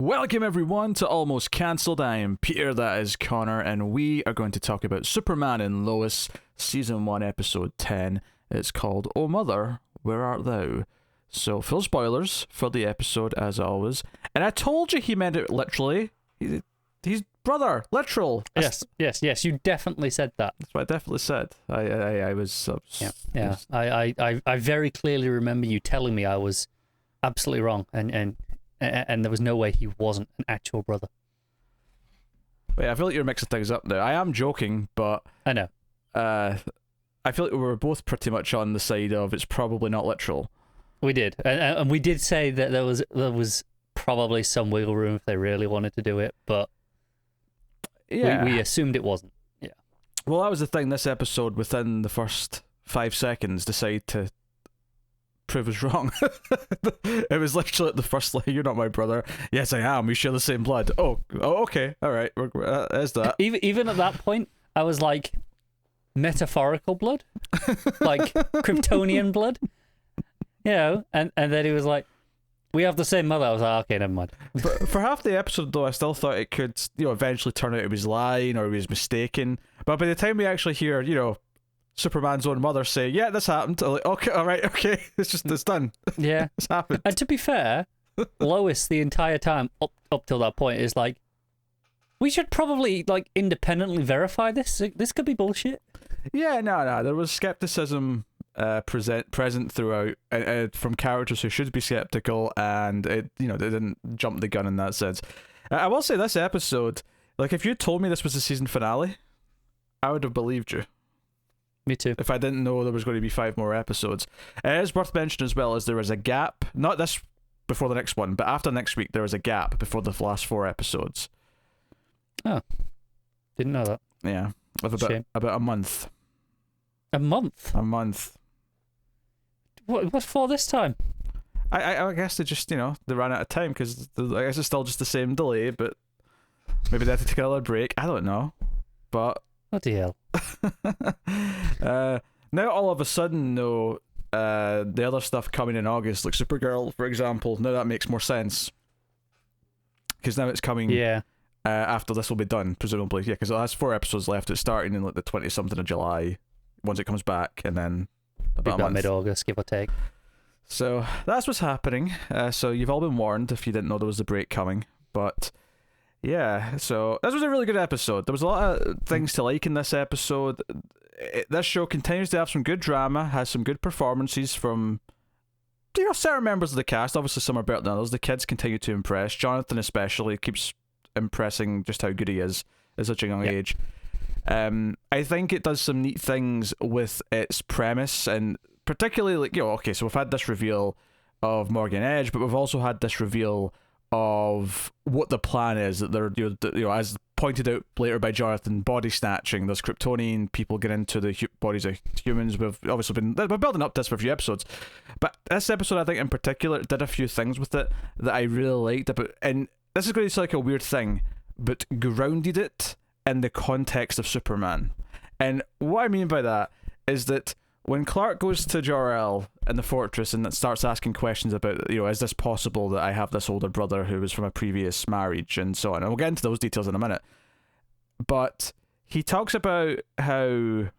Welcome everyone to Almost Cancelled. I am Peter, that is Connor, and we are going to talk about Superman and Lois, Season 1, Episode 10. It's called Oh Mother, Where Art Thou? So, full spoilers for the episode, as always. And I told you he meant it literally. He's brother, literal. Yes, you definitely said that. That's what I definitely said. I was... Yeah. I very clearly remember you telling me I was absolutely wrong, and there was no way he wasn't an actual brother. Wait, I feel like you're mixing things up there. I am joking, but... I know. I feel like we were both pretty much on the side of it's probably not literal. We did. And we did say that there was probably some wiggle room if they really wanted to do it, but yeah, we assumed it wasn't. Yeah. Well, that was the thing. This episode, within the first 5 seconds, decided to prove us wrong. It was literally at the first line, you're not my brother. Yes, I am. We share the same blood. Oh okay. All right. There's that. Even at that point, I was like, metaphorical blood? Like Kryptonian blood? You know, and then he was like, we have the same mother. I was like, okay, never mind. For half the episode, though, I still thought it could, eventually turn out he was lying or he was mistaken. But by the time we actually hear, Superman's own mother say, yeah, this happened, I'm like, okay, all right, okay, it's done. Yeah. It's happened. And to be fair, Lois, the entire time, up till that point, is like, we should probably, independently verify this. This could be bullshit. Yeah, no. There was skepticism present throughout from characters who should be skeptical, and they didn't jump the gun in that sense. I will say this episode, if you told me this was the season finale, I would have believed you. Me too. If I didn't know there was going to be 5 more episodes. It is worth mentioning as well as there is a gap, not this before the next one, but after next week there is a gap before the last 4 episodes. Oh, didn't know that. Yeah, of about a month. A month? A month. What for this time? I guess they just, they ran out of time because I guess it's still just the same delay, but maybe they had to take another break. I don't know. But... Bloody hell. Now all of a sudden, though, the other stuff coming in August, like Supergirl, for example, now that makes more sense. Because now it's coming... Yeah. After this will be done, presumably. Yeah, because it has 4 episodes left. It's starting in the 20-something of July, once it comes back, and then about a month. Mid-August, give or take. So that's what's happening. So you've all been warned if you didn't know there was a break coming. But yeah, so this was a really good episode. There was a lot of things to like in this episode. This show continues to have some good drama, has some good performances from certain members of the cast. Obviously some are better than others. The kids continue to impress. Jonathan especially keeps impressing just how good he is at such a young age. I think it does some neat things with its premise, and particularly so we've had this reveal of Morgan Edge, but we've also had this reveal of what the plan is, that they're as pointed out later by Jonathan, body snatching. There's Kryptonian people get into the bodies of humans. We've obviously been building up this for a few episodes, but this episode I think in particular did a few things with it that I really liked about, and this is going to sound like a weird thing, but grounded it in the context of Superman. And what I mean by that is that when Clark goes to Jor-El in the fortress and starts asking questions about, is this possible that I have this older brother who was from a previous marriage and so on, and we'll get into those details in a minute. But he talks about how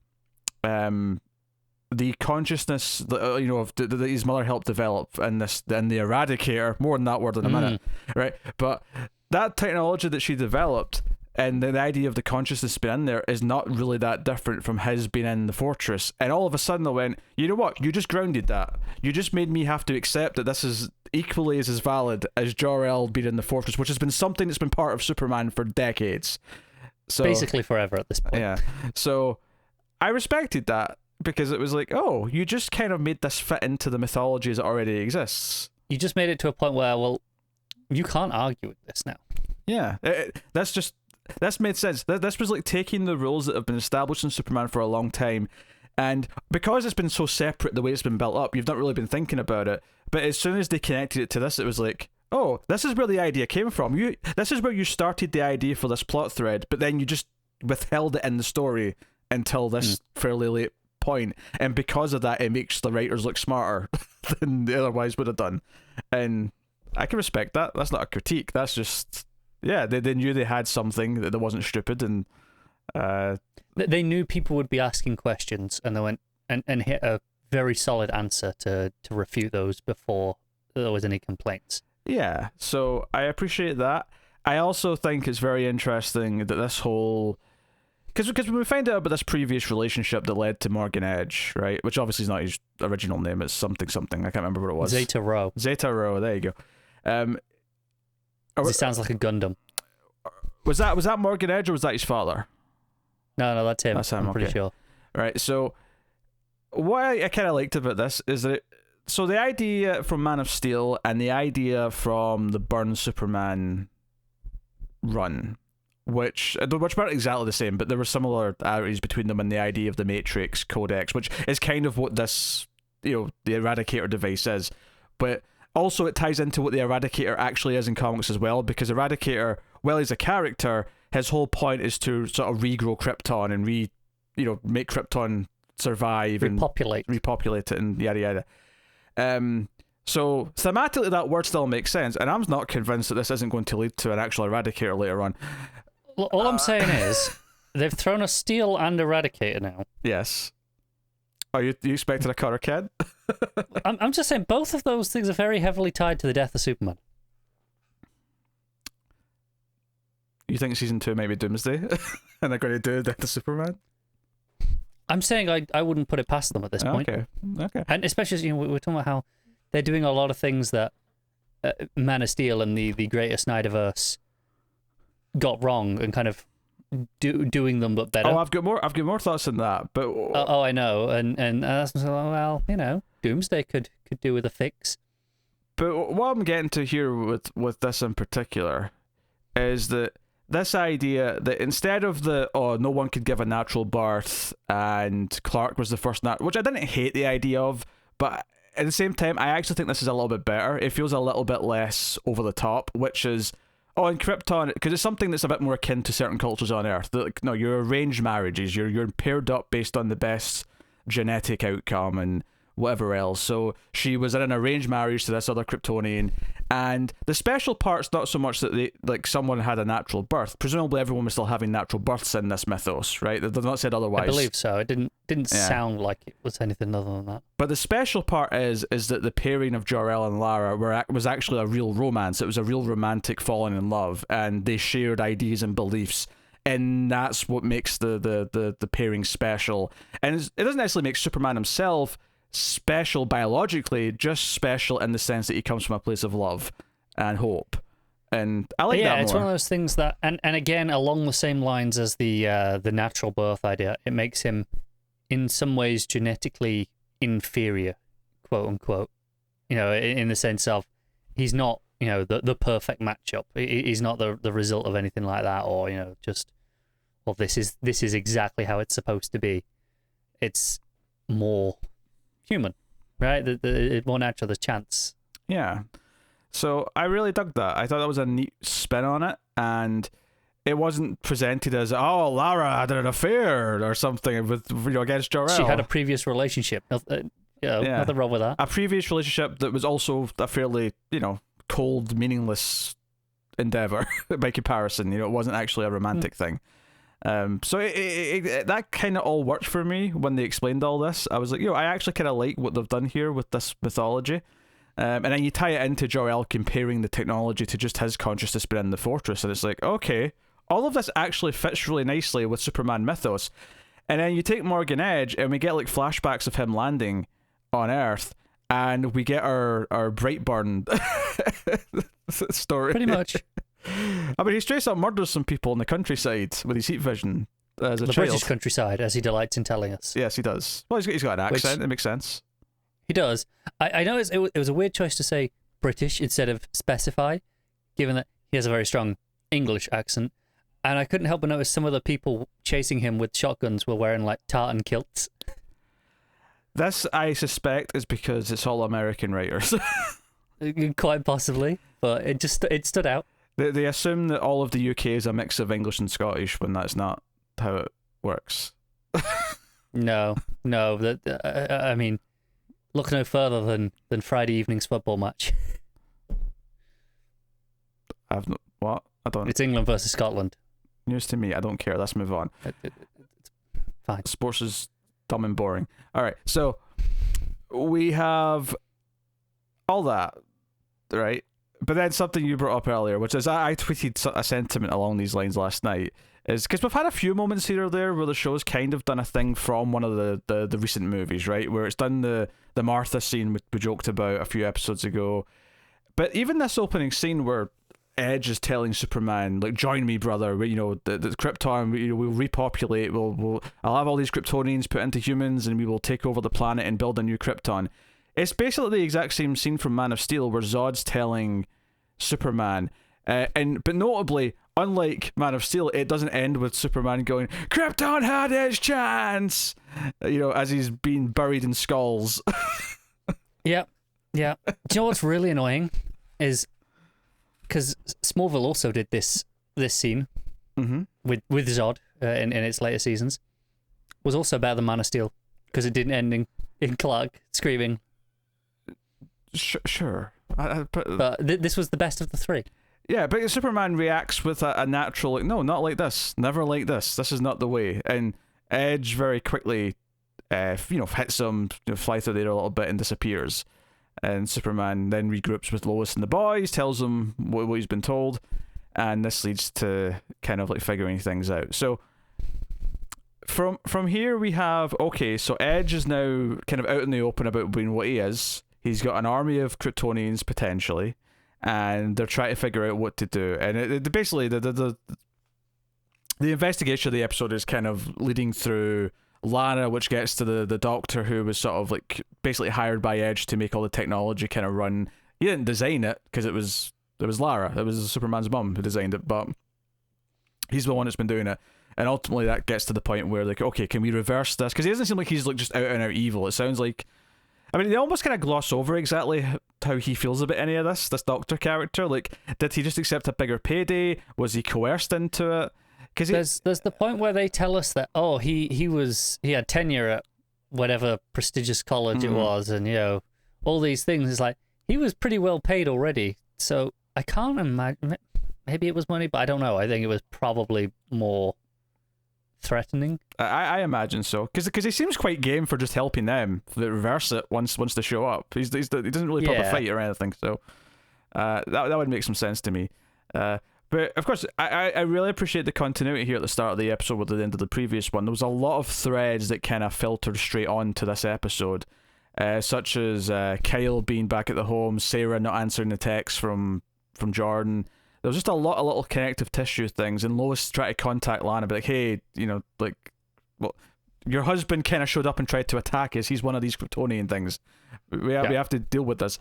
the consciousness that his mother helped develop in the Eradicator, more than that word in a minute, right? But that technology that she developed and the idea of the consciousness being in there is not really that different from his being in the fortress. And all of a sudden I went, you know what? You just grounded that. You just made me have to accept that this is equally as valid as Jor-El being in the fortress, which has been something that's been part of Superman for decades. So basically forever at this point. Yeah. So I respected that because it was like, oh, you just kind of made this fit into the mythology as it already exists. You just made it to a point where, well, you can't argue with this now. Yeah. This made sense. This was like taking the rules that have been established in Superman for a long time, and because it's been so separate the way it's been built up, you've not really been thinking about it. But as soon as they connected it to this, it was like, oh, this is where the idea came from. This is where you started the idea for this plot thread, but then you just withheld it in the story until this fairly late point. And because of that, it makes the writers look smarter than they otherwise would have done. And I can respect that. That's not a critique. That's just, yeah, they knew they had something that wasn't stupid, and they knew people would be asking questions, and they went and hit a very solid answer to refute those before there was any complaints. Yeah, so I appreciate that. I also think it's very interesting that this whole... Because when we find out about this previous relationship that led to Morgan Edge, right? Which obviously is not his original name. It's something. I can't remember what it was. Zeta Rho. Zeta Rho, there you go. It sounds like a Gundam. Was that Morgan Edge, or was that his father? No, that's him. That's him, I'm pretty okay. sure. Right, so what I kind of liked about this is that so the idea from Man of Steel and the idea from the Byrne Superman run, which weren't exactly the same, but there were similarities between them and the idea of the Matrix Codex, which is kind of what this, the Eradicator device is. But also it ties into what the Eradicator actually is in comics as well, because Eradicator, well, he's a character, his whole point is to sort of regrow Krypton and make Krypton survive and repopulate it and yada yada. So thematically that word still makes sense, and I'm not convinced that this isn't going to lead to an actual Eradicator later on. All I'm saying is they've thrown a Steel and Eradicator now. Yes. Are you expecting a Cutter Kid? I'm just saying both of those things are very heavily tied to the death of Superman. You think season 2 might be Doomsday, and they're going to do Death of Superman? I'm saying I wouldn't put it past them at this point. Okay. And especially as, we're talking about how they're doing a lot of things that Man of Steel and the Greater Snyderverse got wrong, and kind of doing them but better. Oh, I've got more thoughts on that, but I know, and that's well, Doomsday could do with a fix. But what I'm getting to here with this in particular is that this idea that instead of no one could give a natural birth and Clark was the first which I didn't hate the idea of, but at the same time I actually think this is a little bit better. It feels a little bit less over the top, which is in Krypton, because it's something that's a bit more akin to certain cultures on Earth. No, you're arranged marriages, you're paired up based on the best genetic outcome and whatever else. So she was in an arranged marriage to this other Kryptonian, and the special part's not so much that someone had a natural birth. Presumably everyone was still having natural births in this mythos, right? They've not said otherwise. I believe so. It didn't sound like it was anything other than that. But the special part is that the pairing of Jor-El and Lara was actually a real romance. It was a real romantic falling in love, and they shared ideas and beliefs, and that's what makes the pairing special. And it doesn't necessarily make Superman himself special biologically, just special in the sense that he comes from a place of love and hope, and I like that more. Yeah, it's one of those things that, and again, along the same lines as the natural birth idea, it makes him in some ways genetically inferior, quote unquote. In the sense of he's not the perfect matchup. He's not the result of anything like that, or this is exactly how it's supposed to be. It's more human, right? The more natural, the chance. Yeah. So I really dug that. I thought that was a neat spin on it, and it wasn't presented as, Lara had an affair or something with against Jor-El. She had a previous relationship. Nothing wrong with that. A previous relationship that was also a fairly, cold, meaningless endeavor by comparison. It wasn't actually a romantic thing. So it that kind of all worked for me when they explained all this. I was like, I actually kind of like what they've done here with this mythology. And then you tie it into Jor-El comparing the technology to just his consciousness being in the fortress, and it's like, okay, all of this actually fits really nicely with Superman mythos. And then you take Morgan Edge, and we get flashbacks of him landing on Earth, and we get our Brightburn story. Pretty much. I mean, he straight up murders some people in the countryside with his heat vision as a child. The British countryside, as he delights in telling us. Yes, he does. Well, he's got an accent. It makes sense. He does. I know it was a weird choice to say British instead of specify, given that he has a very strong English accent. And I couldn't help but notice some of the people chasing him with shotguns were wearing tartan kilts. This, I suspect, is because it's all American writers. Quite possibly, but it stood out. They assume that all of the UK is a mix of English and Scottish when that's not how it works. No. I mean, look no further than Friday evening's football match. I've no, what? I don't. It's England versus Scotland. News to me. I don't care. Let's move on. It's fine. Sports is dumb and boring. All right, so we have all that, right? But then something you brought up earlier, which is I tweeted a sentiment along these lines last night, is because we've had a few moments here or there where the show's kind of done a thing from one of the recent movies, right? Where it's done the Martha scene we joked about a few episodes ago. But even this opening scene where Edge is telling Superman, like, join me, brother. The Krypton. We'll repopulate. I'll have all these Kryptonians put into humans, and we will take over the planet and build a new Krypton. It's basically the exact same scene from Man of Steel, where Zod's telling Superman, but notably, unlike Man of Steel, it doesn't end with Superman going, "Krypton had his chance," as he's being buried in skulls. Yeah. Do you know what's really annoying is because Smallville also did this scene with Zod in its later seasons, was also better than Man of Steel because it didn't end in Clark screaming. Sure, but this was the best of the three. Yeah, but Superman reacts with a natural, like, no, not like this, never like this. This is not the way. And Edge very quickly, hits him, flies through the air a little bit, and disappears. And Superman then regroups with Lois and the boys, tells them what he's been told, and this leads to kind of like figuring things out. So from here we have, okay, so Edge is now kind of out in the open about being what he is. He's got an army of Kryptonians potentially, and they're trying to figure out what to do. And basically the investigation of the episode is kind of leading through Lana, which gets to the doctor who was sort of like basically hired by Edge to make all the technology kind of run. He didn't design it because it was Lara. It was Superman's mum who designed it, but he's the one that's been doing it. And ultimately that gets to the point where, like, okay, can we reverse this? Because he doesn't seem like he's like just out and out evil. It sounds like, I mean, they almost kind of gloss over exactly how he feels about any of this doctor character. Like, did he just accept a bigger payday? Was he coerced into it? Because there's the point where they tell us that, oh, he had tenure at whatever prestigious college it was, and all these things. It's like he was pretty well paid already. So I can't imagine. Maybe it was money, but I don't know. I think it was probably more threatening. I imagine so, because he seems quite game for just helping them reverse it once they show up. He doesn't really put up a fight or anything. So that would make some sense to me. But of course, I really appreciate the continuity here at the start of the episode with the end of the previous one. There was a lot of threads that kind of filtered straight on to this episode, such as Kyle being back at the home, Sarah not answering the text from Jordan. There was just a lot of little connective tissue things, and Lois tried to contact Lana, be like, hey, well, your husband kind of showed up and tried to attack us. He's one of these Kryptonian things. We have to deal with this.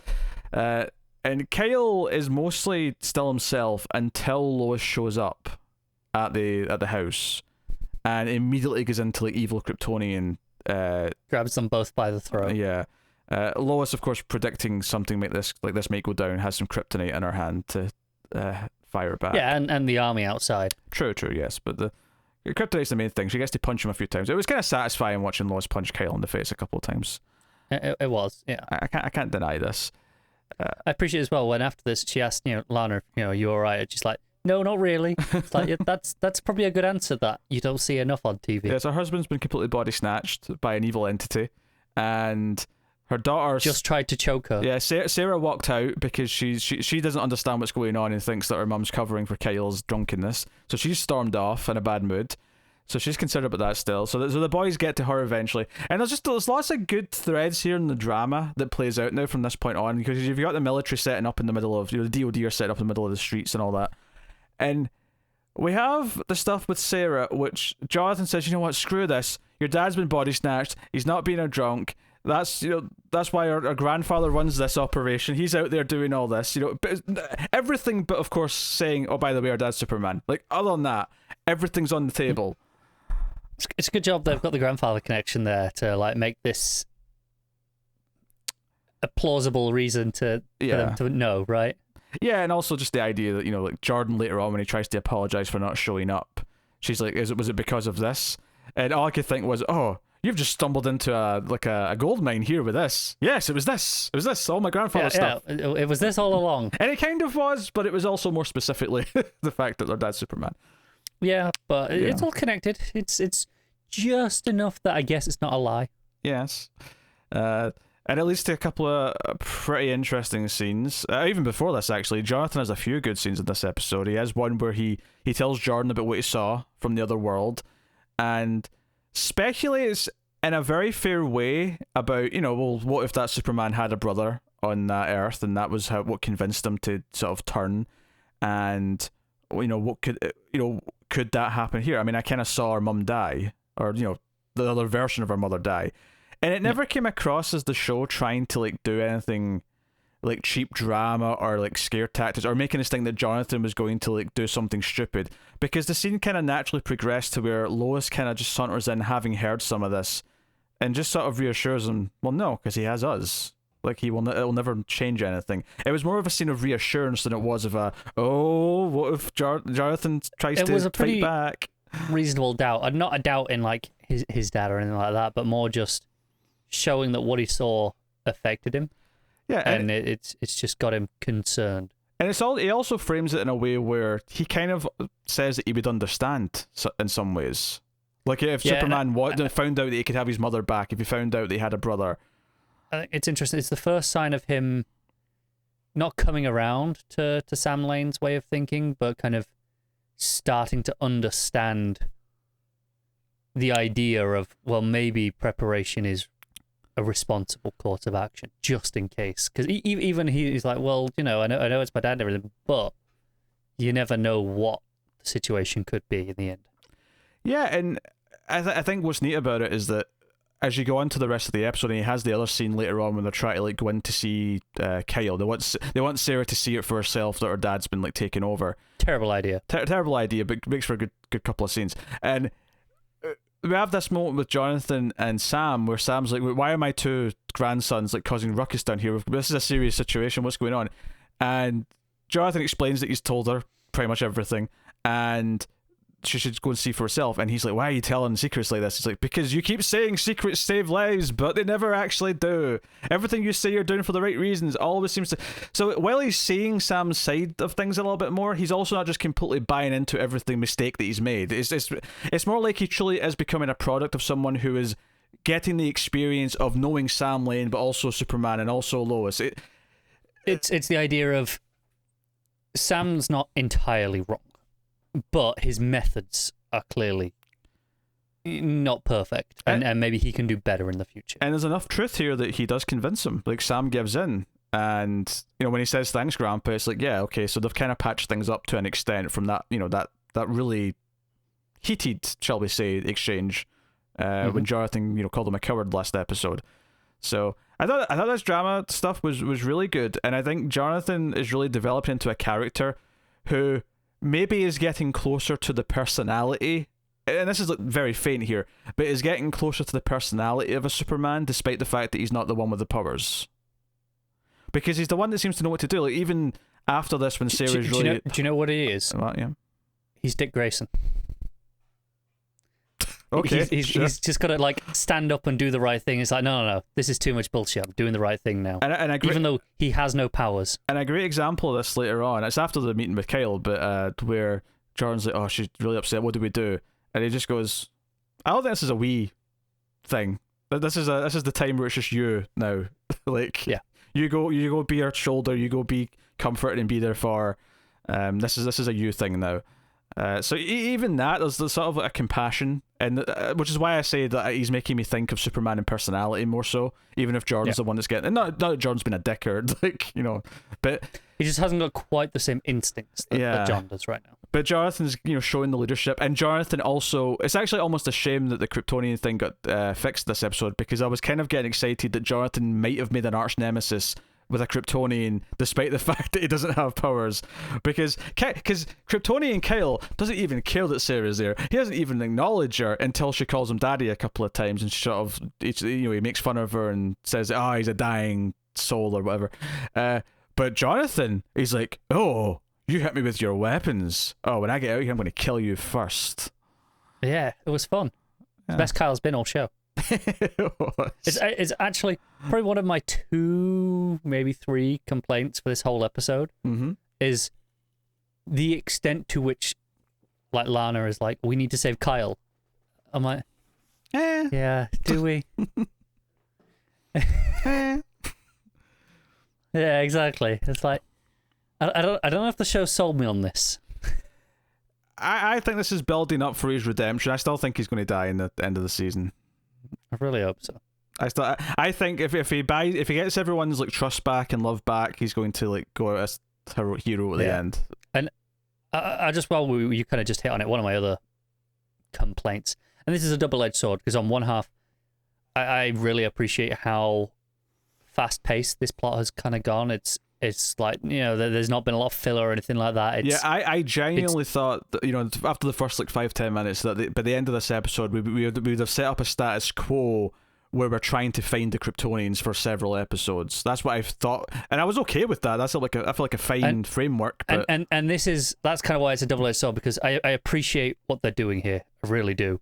And Kyle is mostly still himself until Lois shows up at the house, and immediately goes into like evil Kryptonian. Grabs them both by the throat. Yeah. Lois, of course, predicting something like this might go down, has some kryptonite in her hand to fire it back. Yeah, and the army outside. True, yes. But the kryptonite's the main thing. She gets to punch him a few times. It was kind of satisfying watching Lois punch Kyle in the face a couple of times. It was, yeah. I can't deny this. I appreciate as well when after this she asked, Lana, you all right? And she's like, no, not really. It's like, yeah, that's probably a good answer that you don't see enough on TV. Yes, her husband's been completely body snatched by an evil entity, and her daughter just tried to choke her. Yeah, Sarah walked out because she doesn't understand what's going on and thinks that her mum's covering for Kyle's drunkenness. So she's stormed off in a bad mood. So she's concerned about that still. So the boys get to her eventually. And there's lots of good threads here in the drama that plays out now from this point on, because you've got the military setting up in the middle of, the DOD are set up in the middle of the streets and all that. And we have the stuff with Sarah, which Jonathan says, you know what, screw this. Your dad's been body snatched. He's not being a drunk. That's why our grandfather runs this operation. He's out there doing all this, but everything but, of course, saying, oh, by the way, our dad's Superman. Like, other than that, everything's on the table. It's a good job they've got the grandfather connection there to like make this a plausible reason for them to know, right? Yeah, and also just the idea that, like Jordan later on when he tries to apologize for not showing up, she's like, was it because of this? And all I could think was, oh, you've just stumbled into a gold mine here with this. Yes, it was this. It was this. All my grandfather's stuff. Yeah, it was this all along. And it kind of was, but it was also more specifically the fact that their dad's Superman. Yeah, but it's all connected. It's just enough that I guess it's not a lie. Yes. And it leads to a couple of pretty interesting scenes. Even before this, actually, Jonathan has a few good scenes in this episode. He has one where he tells Jordan about what he saw from the other world and speculates in a very fair way about, well, what if that Superman had a brother on that Earth, and that was what convinced him to sort of turn, and, what could that happen here? I mean, I kind of saw our mum die, or, the other version of our mother die. And it never came across as the show trying to do anything like cheap drama or like scare tactics or making us think that Jonathan was going to do something stupid, because the scene kind of naturally progressed to where Lois kind of just saunters in, having heard some of this, and just sort of reassures him, well, no, because he has us. Like, it'll never change anything. It was more of a scene of reassurance than it was of what if Jonathan tries to fight back? Reasonable doubt. Not a doubt in like his dad or anything like that, but more just showing that what he saw affected him. Yeah, and it's just got him concerned. And he also frames it in a way where he kind of says that he would understand in some ways. Like if Superman found out that he could have his mother back, if he found out that he had a brother. I think it's interesting. It's the first sign of him not coming around to Sam Lane's way of thinking, but kind of starting to understand the idea of, well, maybe preparation is a responsible course of action, just in case. Because even he's like, well, I know it's my dad and everything, but you never know what the situation could be in the end. Yeah, and I think what's neat about it is that as you go on to the rest of the episode, and he has the other scene later on when they're trying to go in to see Kyle. They want Sarah to see it for herself that her dad's been taken over. Terrible idea. Terrible idea, but makes for a good couple of scenes. And we have this moment with Jonathan and Sam where Sam's like, why are my two grandsons causing ruckus down here? This is a serious situation. What's going on? And Jonathan explains that he's told her pretty much everything, and she should go and see for herself. And he's like, why are you telling secrets like this? It's like, because you keep saying secrets save lives, but they never actually do. Everything you say you're doing for the right reasons always seems to... So while he's seeing Sam's side of things a little bit more, he's also not just completely buying into every mistake that he's made. It's more like he truly is becoming a product of someone who is getting the experience of knowing Sam Lane, but also Superman and also Lois. It's the idea of Sam's not entirely wrong, but his methods are clearly not perfect, and maybe he can do better in the future. And there's enough truth here that he does convince him. Like, Sam gives in, and when he says thanks, Grandpa, it's like, yeah, okay, so they've kind of patched things up to an extent from that, that really heated, shall we say, exchange when Jonathan, called him a coward last episode. So I thought this drama stuff was really good, and I think Jonathan is really developing into a character who maybe is getting closer to the personality, and this is very faint here, but is getting closer to the personality of a Superman, despite the fact that he's not the one with the powers. Because he's the one that seems to know what to do. Like, even after this, when Sarah's do you know what he is? What, yeah. He's Dick Grayson. Okay, he's just got to stand up and do the right thing. It's like, no, this is too much bullshit. I'm doing the right thing now. Even though he has no powers. And a great example of this later on, it's after the meeting with Kyle, but where Jordan's like, oh, she's really upset. What do we do? And he just goes, I don't think this is a wee thing. This is the time where it's just you now. Yeah. You go be her shoulder. You go be comforted and be there for. This is a you thing now. So even that, there's sort of a compassion, and which is why I say that he's making me think of Superman in personality more so, even if Jordan's the one that's getting... And not that Jordan's been a dickard, but... He just hasn't got quite the same instincts that John does right now. But Jonathan's, showing the leadership, and Jonathan also... It's actually almost a shame that the Kryptonian thing got fixed this episode, because I was kind of getting excited that Jonathan might have made an arch nemesis with a Kryptonian, despite the fact that he doesn't have powers, because Kryptonian Kyle doesn't even care that Sarah's there. He doesn't even acknowledge her until she calls him daddy a couple of times, and he makes fun of her and says, he's a dying soul or whatever. But Jonathan, he's like, oh, you hit me with your weapons. Oh, when I get out here, I'm going to kill you first. Yeah, it was fun. Yeah. Best Kyle's been all show. It was. It's actually probably one of my 2, maybe 3 complaints for this whole episode is the extent to which, like, Lana is like, we need to save Kyle. I'm like, yeah, do we? Yeah, exactly. It's like, I don't know if the show sold me on this. I think this is building up for his redemption. I still think he's going to die in the end of the season. I really hope so. I think if he gets everyone's like trust back and love back, he's going to like go out as hero at the end. And I just you kind of just hit on it. One of my other complaints, and this is a double-edged sword, because on one half, I really appreciate how fast-paced this plot has kind of gone. It's like, there's not been a lot of filler or anything like that. I genuinely thought that, after the first like 5-10 minutes, that by the end of this episode we would have set up a status quo where we're trying to find the Kryptonians for several episodes. That's what I thought, and I was okay with that. That's I feel like a fine framework. But... And that's kind of why it's a double-edged sword, because I appreciate what they're doing here. I really do.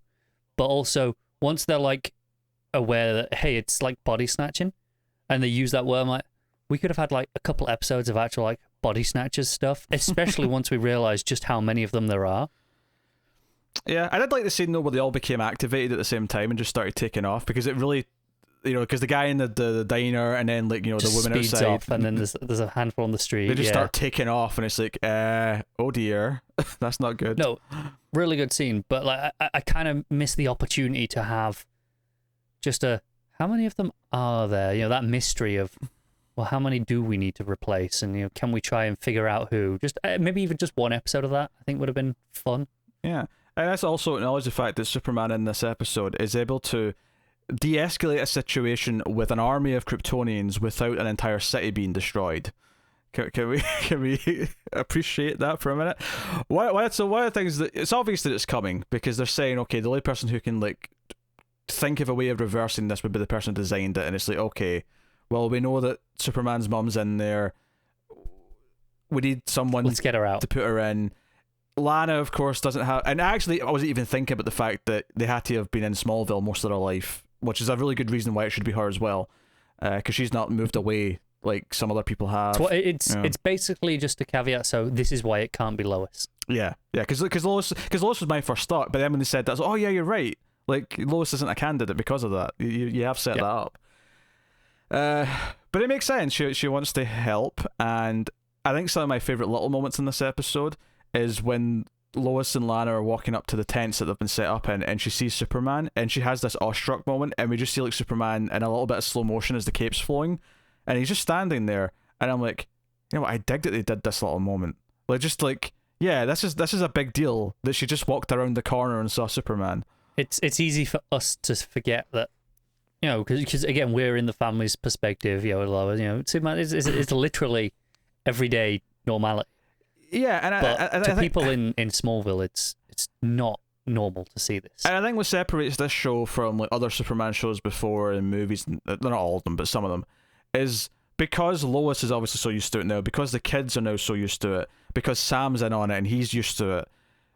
But also, once they're like aware that, hey, it's like body snatching, and they use that word, I'm like, we could have had like a couple episodes of actual like body snatchers stuff, especially once we realize just how many of them there are. Yeah, I did like the scene though where they all became activated at the same time and just started taking off, because it really, because the guy in the diner and then like just the women speeds outside, off, and then there's a handful on the street. They just start taking off, and it's like, oh dear, that's not good. No, really good scene, but like I kind of miss the opportunity to have just how many of them are there? That mystery of, well, how many do we need to replace? And, can we try and figure out who? Just maybe even just one episode of that, I think, would have been fun. Yeah. And that's also acknowledge the fact that Superman in this episode is able to de-escalate a situation with an army of Kryptonians without an entire city being destroyed. Can we appreciate that for a minute? So one of the things that it's obvious that it's coming, because they're saying, okay, the only person who can like think of a way of reversing this would be the person who designed it, and it's like, okay, well, we know that Superman's mum's in there. We need someone Let's get her out to put her in. Lana, of course, doesn't have... And actually, I wasn't even thinking about the fact that they had to have been in Smallville most of their life, which is a really good reason why it should be her as well, because she's not moved away like some other people have. It's basically just a caveat, so this is why it can't be Lois. Yeah, because Lois was my first thought, but then when they said that, I was like, oh yeah, you're right. Like, Lois isn't a candidate because of that. You have set that up. But it makes sense. She wants to help, and I think some of my favourite little moments in this episode is when Lois and Lana are walking up to the tents that they've been set up in, and she sees Superman, and she has this awestruck moment, and we just see like Superman in a little bit of slow motion as the cape's flowing, and he's just standing there, and I'm like, I dig that they did this little moment. Like, just like, yeah, this is a big deal that she just walked around the corner and saw Superman. It's easy for us to forget that, because again, we're in the family's perspective. Superman is literally everyday normality. Yeah, and to people in Smallville, it's not normal to see this. And I think what separates this show from like other Superman shows before in movies, not all of them, but some of them, is because Lois is obviously so used to it now, because the kids are now so used to it, because Sam's in on it and he's used to it.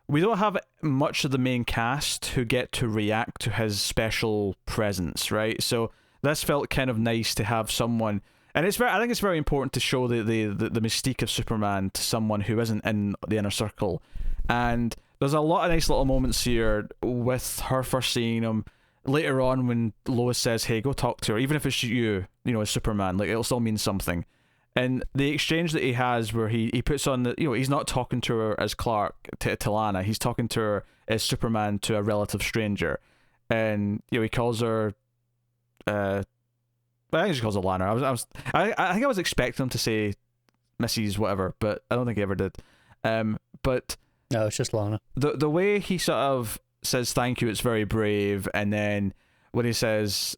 We don't have much of the main cast who get to react to his special presence, right? So this felt kind of nice to have someone, and I think it's very important to show the mystique of Superman to someone who isn't in the inner circle. And there's a lot of nice little moments here with her first seeing him. Later on, when Lois says, "Hey, go talk to her," even if it's you, as Superman, like it'll still mean something. And the exchange that he has where he puts on the, he's not talking to her as Clark to Lana, he's talking to her as Superman to a relative stranger. And, he calls her, I think he just calls her Lana. I think I was expecting him to say Mrs. whatever, but I don't think he ever did. But no, it's just Lana. The way he sort of says thank you, it's very brave. And then when he says,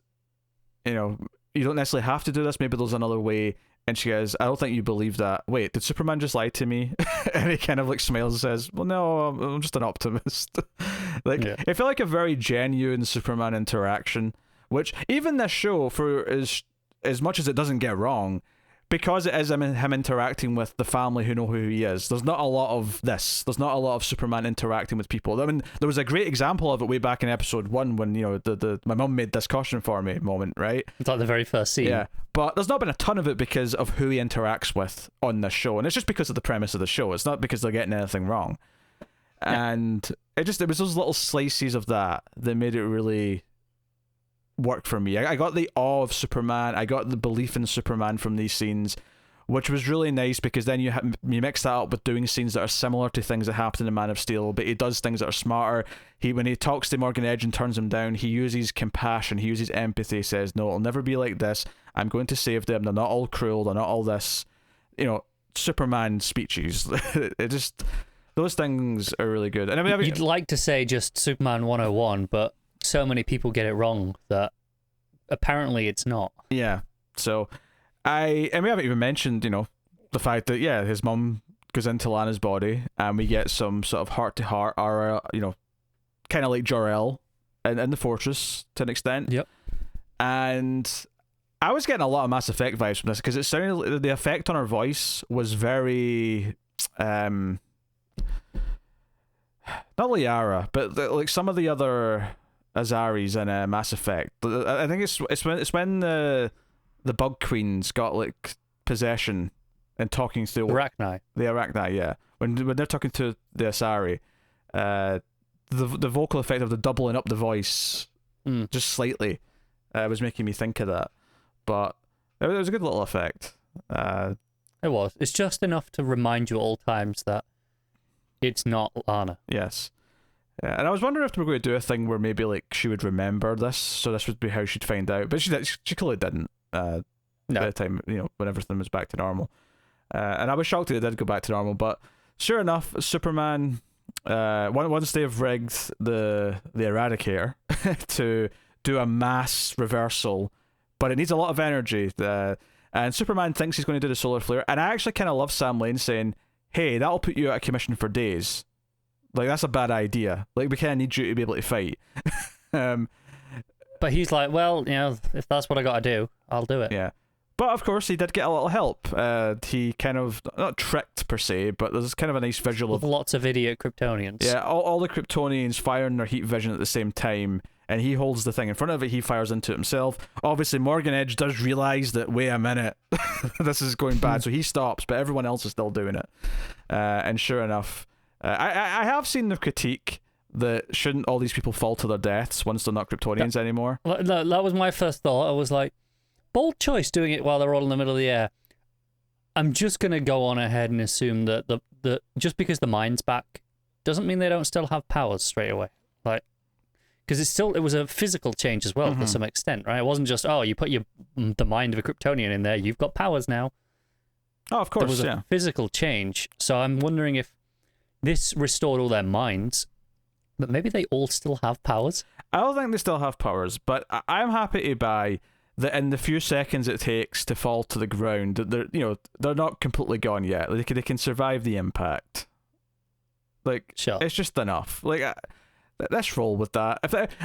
you don't necessarily have to do this, maybe there's another way. And she goes, I don't think you believe that. Wait, did Superman just lie to me? And he kind of like smiles and says, well, no, I'm just an optimist. It felt like a very genuine Superman interaction, which even this show, for as much as it doesn't get wrong, because it is him interacting with the family who know who he is, there's not a lot of this. There's not a lot of Superman interacting with people. I mean, there was a great example of it way back in episode 1 when, the my mum made this caution for me moment, right? It's like the very first scene. Yeah. But there's not been a ton of it because of who he interacts with on this show. And it's just because of the premise of the show. It's not because they're getting anything wrong. Yeah. And it was those little slices of that made it really work for me. I got the awe of Superman. I got the belief in Superman from these scenes, which was really nice because then you mix that up with doing scenes that are similar to things that happen in Man of Steel, but he does things that are smarter. When he talks to Morgan Edge and turns him down, he uses compassion, he uses empathy, says, no, it'll never be like this. I'm going to save them. They're not all cruel. They're not all this. Superman speeches. Those things are really good. And I mean, you'd like to say just Superman 101, but so many people get it wrong that apparently it's not. Yeah. So we haven't even mentioned, the fact that his mum goes into Lana's body and we get some sort of heart to heart, or kind of like Jor-El in the Fortress to an extent. Yep. And I was getting a lot of Mass Effect vibes from this because it sounded like the effect on her voice was very not Liara, but like some of the other Azaris in Mass Effect. I think it's when the Bug Queens got like possession and talking to Arachni. The Arachni, yeah. When they're talking to the Asari, the vocal effect of the doubling up the voice just slightly was making me think of that. But it was a good little effect. It was. It's just enough to remind you at all times that it's not Lana. Yes. Yeah, and I was wondering if they were going to do a thing where maybe like she would remember this, so this would be how she'd find out. But she clearly didn't. No. By the time when everything was back to normal, and I was shocked that it did go back to normal. But sure enough, Superman, once they have rigged the Eradicator to do a mass reversal, but it needs a lot of energy. And Superman thinks he's going to do the solar flare, and I actually kind of love Sam Lane saying, "Hey, that'll put you out of commission for days. Like, that's a bad idea. Like, we kind of need you to be able to fight." But he's like, well, if that's what I got to do, I'll do it. Yeah. But, of course, he did get a little help. He kind of, not tricked per se, but there's kind of a nice visual with of lots of idiot Kryptonians. Yeah, all the Kryptonians firing their heat vision at the same time, and he holds the thing in front of it, he fires into it himself. Obviously, Morgan Edge does realise that, wait a minute, this is going bad, so he stops, but everyone else is still doing it. And sure enough, I have seen the critique that shouldn't all these people fall to their deaths once they're not Kryptonians anymore. That was my first thought. I was like, bold choice doing it while they're all in the middle of the air. I'm just going to go on ahead and assume that the just because the mind's back doesn't mean they don't still have powers straight away. Like, because it was a physical change as well to some extent, right? It wasn't just, you put the mind of a Kryptonian in there, you've got powers now. Oh, of course, there was a physical change. So I'm wondering if this restored all their minds, but maybe they all still have powers. I don't think they still have powers, but I'm happy to buy that in the few seconds it takes to fall to the ground, that they're not completely gone yet. Like, they can survive the impact. Like, sure. It's just enough. Like, let's roll with that.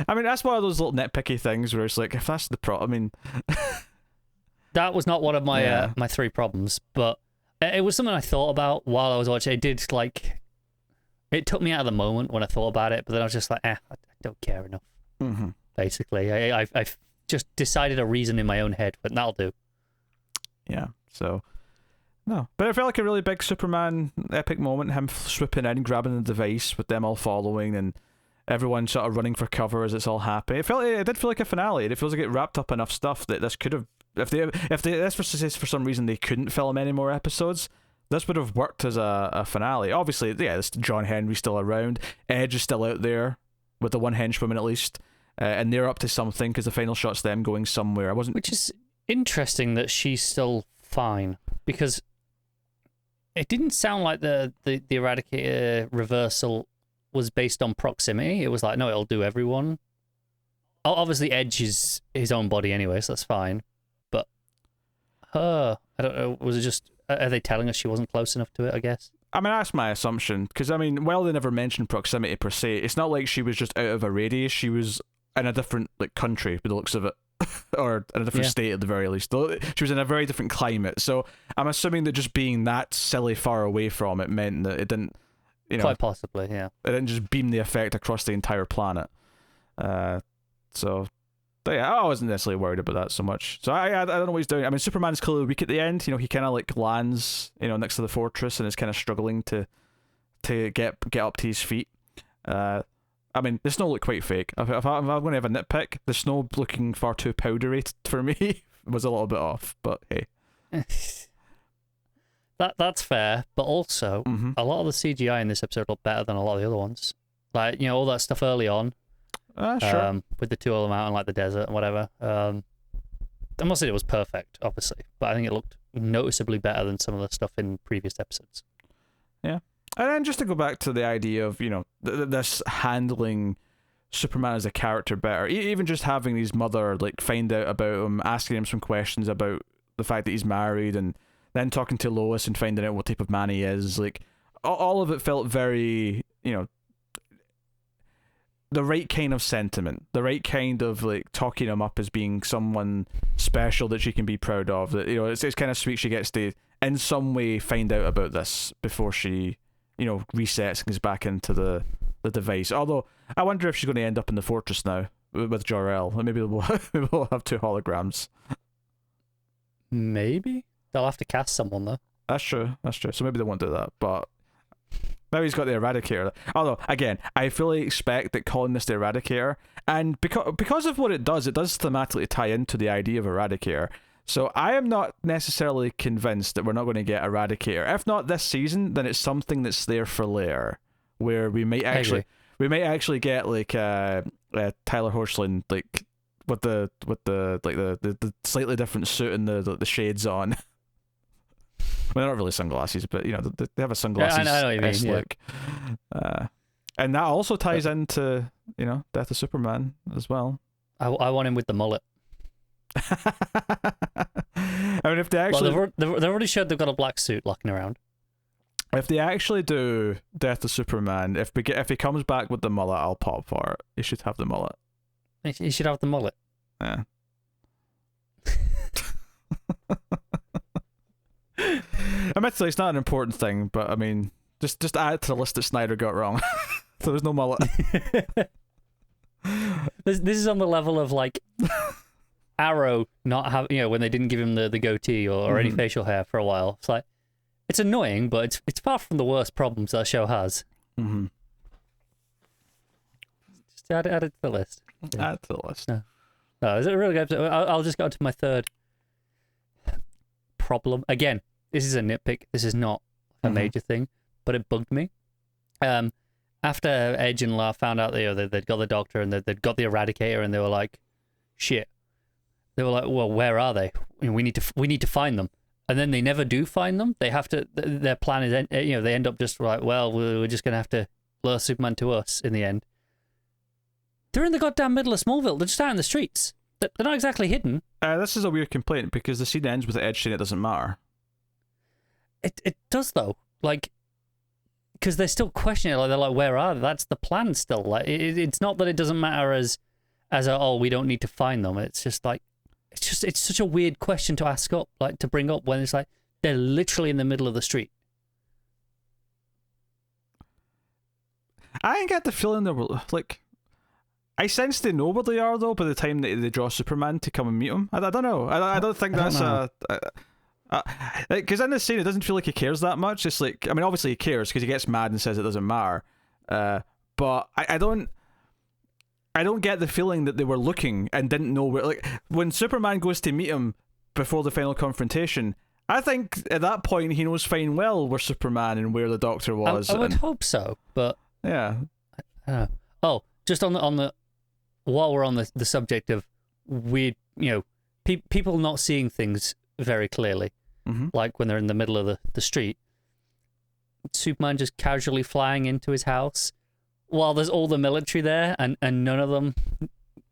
That's one of those little nitpicky things where it's like, if that's the problem, that was not one of my my three problems, but it was something I thought about while I was watching. It did, like, it took me out of the moment when I thought about it, but then I was just like, I don't care enough. Mm-hmm. Basically, I've just decided a reason in my own head, but that'll do. Yeah, so no, but it felt like a really big Superman epic moment, him swooping in, grabbing the device with them all following, and everyone sort of running for cover as it's all happening. It did feel like a finale. It feels like it wrapped up enough stuff that this could have, if this was for some reason they couldn't film any more episodes, this would have worked as a finale. Obviously, this John Henry's still around, Edge is still out there with the one henchwoman at least. And they're up to something because the final shot's them going somewhere. Which is interesting that she's still fine, because it didn't sound like the Eradicator reversal was based on proximity. It was like, no, it'll do everyone. Obviously, Edge is his own body anyway, so that's fine. But her, I don't know, was it just, are they telling us she wasn't close enough to it, I guess? That's my assumption, because, while they never mentioned proximity per se, it's not like she was just out of a radius, she was in a different country, by the looks of it. or in a different state at the very least. Though she was in a very different climate, so I'm assuming that just being that silly far away from it meant that it didn't, quite possibly, it didn't just beam the effect across the entire planet. So. But yeah, I wasn't necessarily worried about that so much. So I don't know what he's doing. I mean, Superman's clearly weak at the end. He kind of like lands, next to the fortress and is kind of struggling to get up to his feet. I mean, the snow looked quite fake. If I'm going to have a nitpick, the snow looking far too powdery for me was a little bit off. But hey, that's fair. But also, a lot of the CGI in this episode looked better than a lot of the other ones. Like all that stuff early on. Sure. With the two of them out in like the desert and whatever. I'm not saying it was perfect, obviously, but I think it looked noticeably better than some of the stuff in previous episodes. Yeah. And then just to go back to the idea of, this handling Superman as a character better, even just having his mother like find out about him, asking him some questions about the fact that he's married, and then talking to Lois and finding out what type of man he is, like all of it felt very, the right kind of sentiment, the right kind of like talking him up as being someone special that she can be proud of. That it's kind of sweet she gets to in some way find out about this before she resets and goes back into the device. Although I wonder if she's going to end up in the fortress now with Jor-El. Maybe we'll have two holograms. Maybe they'll have to cast someone though. That's true. So maybe they won't do that, but. Now he's got the Eradicator. Although, again, I fully expect that calling this the Eradicator, and because of what it does thematically tie into the idea of Eradicator. So I am not necessarily convinced that we're not going to get Eradicator. If not this season, then it's something that's there for later, where we might actually get like Tyler Hoechlin like with the slightly different suit and the shades on. I mean, they're not really sunglasses, but they have a sunglasses I know what you mean, look. And that also ties into Death of Superman as well. I want him with the mullet. I mean, if they actually, they've already showed they've got a black suit locking around. If they actually do Death of Superman, if he comes back with the mullet, I'll pop for it. He should have the mullet. He should have the mullet. Yeah. Admittedly, it's not an important thing, but I mean, just add it to the list that Snyder got wrong. So there's no mullet. This is on the level of like Arrow not have when they didn't give him the goatee or any facial hair for a while. It's like it's annoying, but it's far from the worst problems that show has. Mm-hmm. Just add it to the list. Add it to the list. No, is it a really good episode? I'll just go to my third problem. Again, this is a nitpick. This is not a major thing, but it bugged me. After Edge and La found out they'd got the Doctor and they'd got the Eradicator, and they were like, shit. They were like, well, where are they? We need to find them. And then they never do find them. They have to. Their plan is, they end up just like, well, we're just gonna have to lure Superman to us in the end. They're in the goddamn middle of Smallville. They're just out in the streets. They're not exactly hidden. This is a weird complaint because the scene ends with Edge saying it doesn't matter. It does though, like, because they're still questioning it. Like they're like, where are they? That's the plan still. Like it's not that it doesn't matter as we don't need to find them. It's just like it's such a weird question to ask up, like to bring up when it's like they're literally in the middle of the street. I ain't get the feeling they were like. I sense they know where they are though by the time they draw Superman to come and meet him. I don't know. I don't think that's because in this scene it doesn't feel like he cares that much. It's like, I mean, obviously he cares because he gets mad and says it doesn't matter. But I don't get the feeling that they were looking and didn't know where. Like when Superman goes to meet him before the final confrontation, I think at that point he knows fine well where Superman and where the Doctor was. I would hope so, but yeah. I don't know. Oh, just on the while we're on the subject of weird, people not seeing things very clearly, like when they're in the middle of the street, Superman just casually flying into his house while there's all the military there, and none of them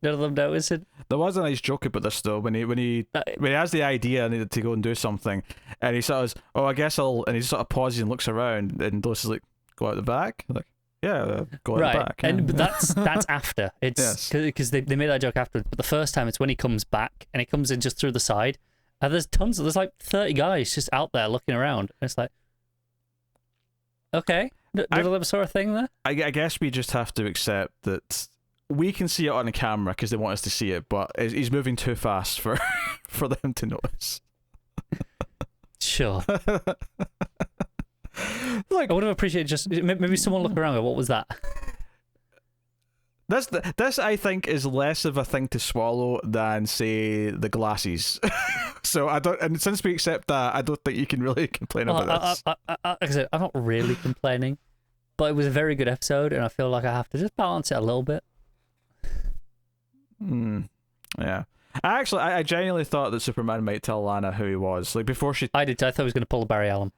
notice it. There was a nice joke about this though when he has the idea and needed to go and do something, and he says, "Oh, I guess I'll," and he sort of pauses and looks around, and Lois is like, "Go out the back." Like, go out the back. Yeah. But that's after. It's because they made that joke after. But the first time it's when he comes back and he comes in just through the side. And there's like 30 guys just out there looking around. And it's like, okay, little sort of thing there. I guess we just have to accept that we can see it on the camera because they want us to see it, but he's moving too fast for for them to notice. Sure. Like, I would have appreciated just maybe someone look around and go, what was that? This I think is less of a thing to swallow than, say, the glasses. So and since we accept that, I don't think you can really complain about this. Like I said, I'm not really complaining, but it was a very good episode, and I feel like I have to just balance it a little bit. Yeah. I genuinely thought that Superman might tell Lana who he was. Like, before she... I did. I thought he was going to pull a Barry Allen.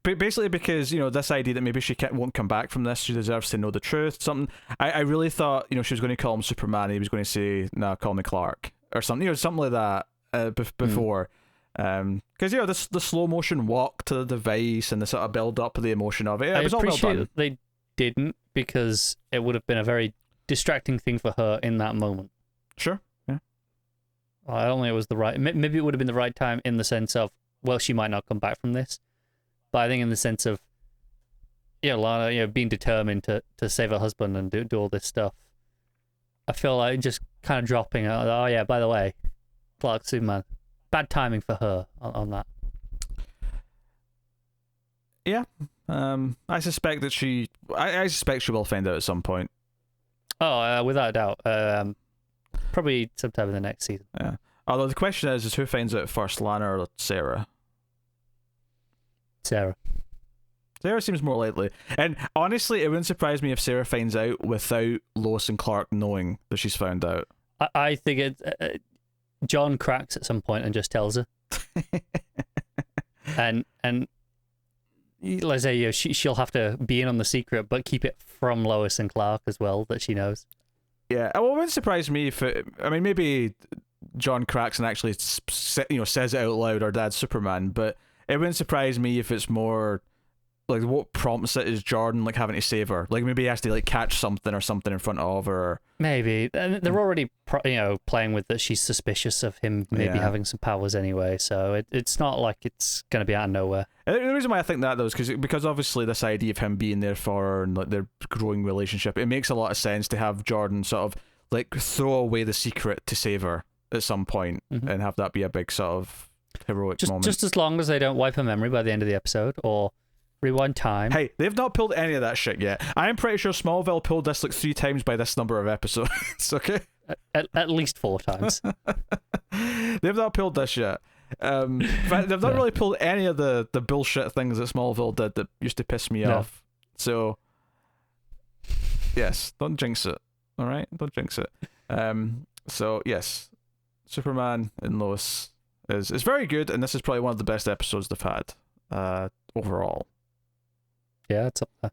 Basically because, this idea that maybe she won't come back from this, she deserves to know the truth, something. I really thought, she was going to call him Superman, and he was going to say, no, call me Clark, or something, something like that before. Because, the slow motion walk to the device and the sort of build up of the emotion of it, it was all well done. That they didn't, because it would have been a very distracting thing for her in that moment. Sure. I don't think it was the right... Maybe it would have been the right time in the sense of, well, she might not come back from this. But I think in the sense of, Lana, being determined to save her husband and do all this stuff. I feel like just kind of dropping out. Oh, yeah, by the way, Clark Superman. Bad timing for her on that. Yeah. I suspect that she... I suspect she will find out at some point. Oh, without a doubt. Probably sometime in the next season. Yeah. Although the question is who finds out first, Lana or Sarah? Sarah. Sarah seems more likely. And honestly, it wouldn't surprise me if Sarah finds out without Lois and Clark knowing that she's found out. I think John cracks at some point and just tells her. and let's say she'll have to be in on the secret, but keep it from Lois and Clark as well, that she knows. Yeah, well, it wouldn't surprise me if maybe John cracks and actually says it out loud, or Dad's Superman, but it wouldn't surprise me if it's more like what prompts it is Jordan having to save her. Like, maybe he has to catch something or something in front of her. Maybe. And they're already playing with that she's suspicious of him maybe having some powers anyway, so it's not like it's going to be out of nowhere. The reason why I think that, though, is because obviously this idea of him being there for her and their growing relationship, it makes a lot of sense to have Jordan sort of throw away the secret to save her at some point, and have that be a big sort of heroic moment. Just as long as they don't wipe her memory by the end of the episode, or rewind time. Hey, they've not pulled any of that shit yet. I'm pretty sure Smallville pulled this 3 times by this number of episodes. Okay, at least 4 times. They've not pulled this yet. But they've not really pulled any of the bullshit things that Smallville did that used to piss me off. So yes, don't jinx it. All right, don't jinx it. So yes, Superman and Lois is very good, and this is probably one of the best episodes they've had overall. Yeah, it's up there.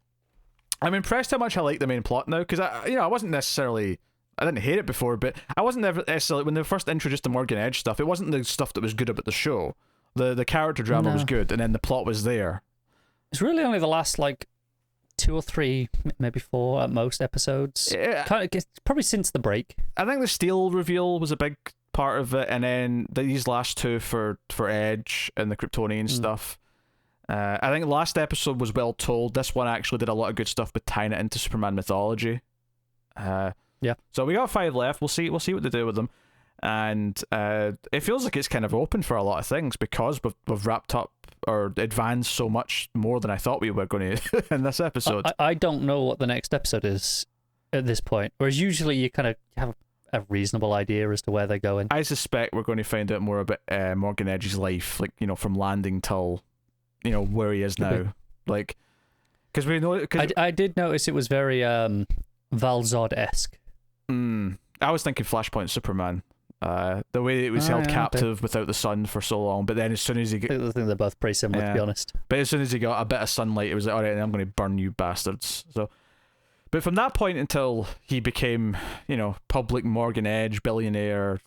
I'm impressed how much I like the main plot now, because I wasn't necessarily... I didn't hate it before, but I wasn't necessarily... When they first introduced the Morgan Edge stuff, it wasn't the stuff that was good about the show. The character drama was good, and then the plot was there. It's really only the last, 2 or 3, maybe 4 at most episodes. Yeah. Probably since the break. I think the Steel reveal was a big part of it, and then these last 2 for Edge and the Kryptonian stuff. I think the last episode was well told. This one actually did a lot of good stuff with tying it into Superman mythology. Yeah. So we got 5 left. We'll see what they do with them. And it feels like it's kind of open for a lot of things, because we've wrapped up or advanced so much more than I thought we were going to in this episode. I don't know what the next episode is at this point. Whereas usually you kind of have a reasonable idea as to where they're going. I suspect we're going to find out more about Morgan Edge's life, from landing till... where he is now, because we know. I did notice it was very Val-Zod-esque. I was thinking Flashpoint Superman, the way it was held captive without the sun for so long, but then as soon as he I think they're both pretty similar, to be honest. But as soon as he got a bit of sunlight, it was like, all right, I'm going to burn you bastards. So, but from that point until he became, public Morgan Edge billionaire.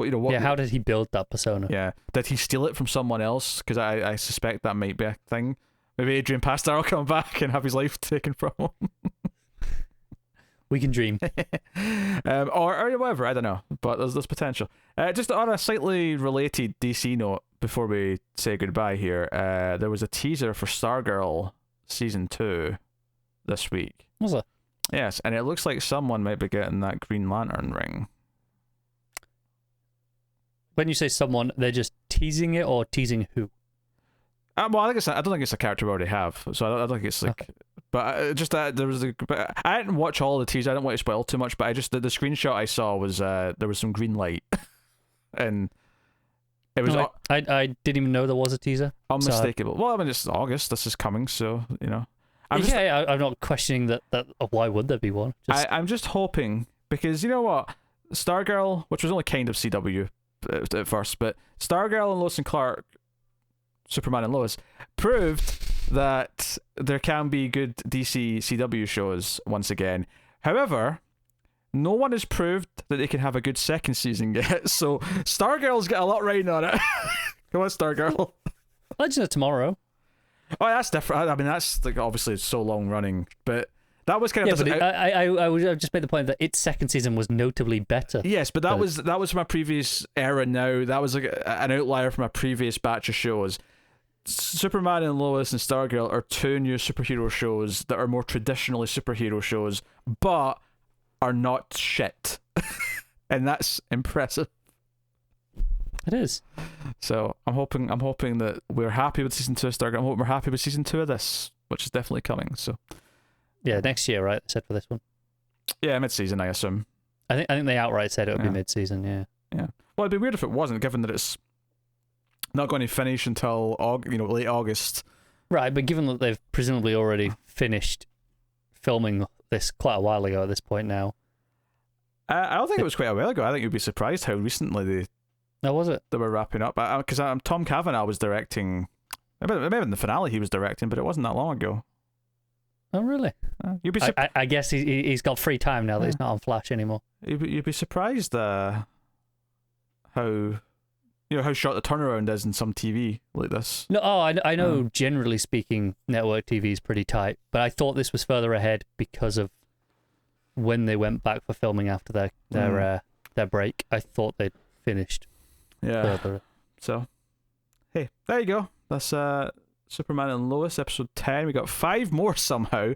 How did he build that persona? Yeah, did he steal it from someone else? Because I suspect that might be a thing. Maybe Adrian Pastar will come back and have his life taken from him. We can dream. Or whatever, I don't know. But there's potential. Just on a slightly related DC note, before we say goodbye here, there was a teaser for Stargirl Season 2 this week. Was it? Yes, and it looks like someone might be getting that Green Lantern ring. When you say someone, they're just teasing it or teasing who? Well, I don't think it's a character we already have, so I don't think it's like. Okay. But just that there was I didn't watch all the teaser. I didn't want to spoil too much, but I just the screenshot I saw was there was some green light, and it was. No, I didn't even know there was a teaser. Unmistakable. So well, I mean, it's August. This is coming, so you know. I'm not questioning that. Why would there be one? I'm just hoping, because you know what, Stargirl, which was only kind of CW at first, but Stargirl and Lois and Clark, Superman and Lois, proved that there can be good DC CW shows once again. However, no one has proved that they can have a good second season yet, so Stargirl's got a lot riding on it. Come on, Stargirl. Legends of Tomorrow. Oh, that's different. I mean, that's like obviously it's so long running, but that was kind of... Yeah, but I would just made the point that its second season was notably better. Yes, but that was from a previous era now. That was like an outlier from a previous batch of shows. Superman and Lois and Stargirl are two new superhero shows that are more traditionally superhero shows, but are not shit. And that's impressive. It is. So I'm hoping that we're happy with season 2 of Stargirl. I'm hoping we're happy with season 2 of this, which is definitely coming. So yeah, next year, right? They said for this one. Yeah, mid-season, I assume. I think they outright said it would be mid-season. Yeah. Yeah. Well, it'd be weird if it wasn't, given that it's not going to finish until late August. Right, but given that they've presumably already finished filming this quite a while ago at this point now. I don't think it was quite a while ago. I think you'd be surprised how recently That was it. they were wrapping up. Because Tom Cavanaugh was directing. Maybe in the finale he was directing, but it wasn't that long ago. Oh, really? You'd be. I guess he's got free time now that he's not on Flash anymore. You'd be surprised how short the turnaround is in some TV like this. No, I know. Generally speaking, network TV is pretty tight, but I thought this was further ahead because of when they went back for filming after their break. I thought they'd finished. Yeah. Further. So, hey, there you go. That's Superman and Lois, episode 10. We got 5 more somehow.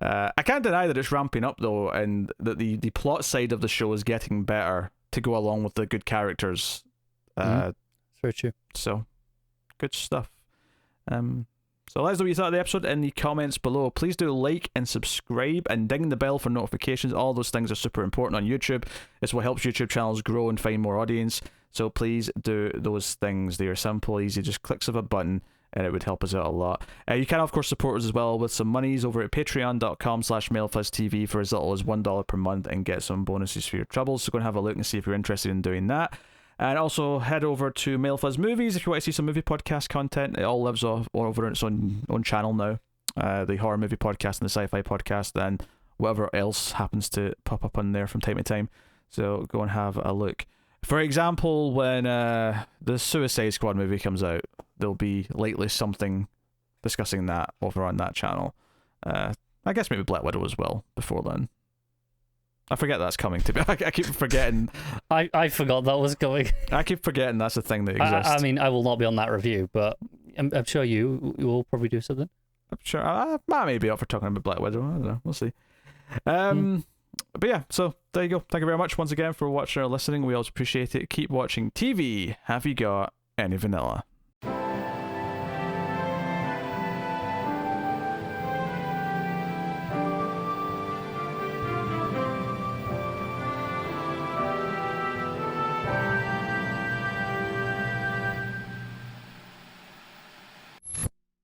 I can't deny that it's ramping up though, and that the plot side of the show is getting better to go along with the good characters. Very true. So, good stuff. So let us know what you thought of the episode in the comments below. Please do like and subscribe and ding the bell for notifications. All those things are super important on YouTube. It's what helps YouTube channels grow and find more audience. So please do those things. They are simple, easy, just clicks of a button, and it would help us out a lot. You can, of course, support us as well with some monies over at patreon.com/MailFuzzTV for as little as $1 per month and get some bonuses for your troubles. So go and have a look and see if you're interested in doing that. And also head over to MailFuzz Movies if you want to see some movie podcast content. It all lives all over its own channel now. The horror movie podcast and the sci-fi podcast and whatever else happens to pop up on there from time to time. So go and have a look. For example, when the Suicide Squad movie comes out, there'll be likely something discussing that over on that channel. I guess maybe Black Widow as well before then. I forget that's coming to be. I keep forgetting. I forgot that was coming. I keep forgetting that's a thing that exists. I mean, I will not be on that review, but I'm sure you will probably do something. I'm sure. I may be up for talking about Black Widow. I don't know. We'll see. But yeah, so there you go. Thank you very much once again for watching or listening. We always appreciate it. Keep watching TV. Have you got any vanilla?